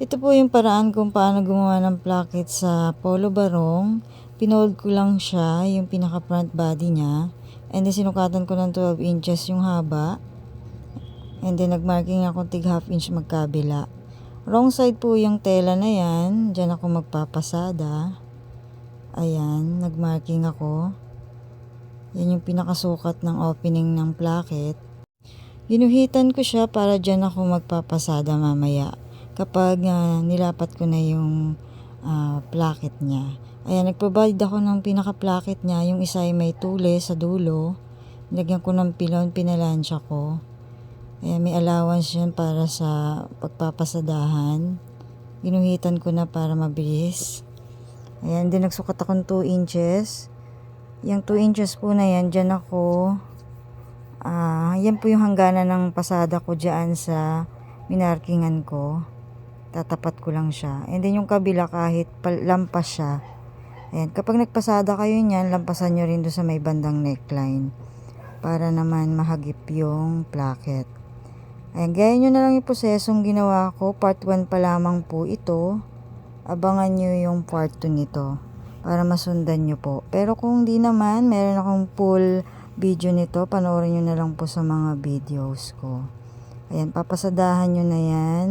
Ito po yung paraan kung paano gumawa ng placket sa polo barong. Pinold ko lang siya, yung pinaka front body niya. And then sinukatan ko ng 12 inches yung haba. And then nagmarking ako tig half inch magkabila. Wrong side po yung tela na yan. Diyan ako magpapasada. Ayan, nagmarking ako. Yan yung pinakasukat ng opening ng placket. Ginuhitan ko siya para dyan ako magpapasada mamaya. Kapag nilapat ko na yung placket niya. Ayan, nagprovide ako ng pinaka-placket niya. Yung isa ay may tule sa dulo. Nilagyan ko ng pilon, pinalansya ko. Ayan, may allowance yan para sa pagpapasadahan. Ginuhitan ko na para mabilis. Ayan, din nagsukat akong 2 inches. Yung 2 inches po na yan, dyan ako. Yan po yung hangganan ng pasada ko dyan sa minarkingan ko. Tatapat ko lang siya. And then yung kabila kahit lampas siya. Ayan, kapag nagpasada kayo niyan, lampasan nyo rin doon sa may bandang neckline. Para naman mahagip yung placket. Ayan, gaya nyo na lang yung prosesong ginawa ko. Part 1 pa lamang po ito. Abangan nyo yung part 2 nito. Para masundan nyo po. Pero kung di naman, meron akong full video nito. Panoorin nyo na lang po sa mga videos ko. Ayan, papasadahan nyo na yan.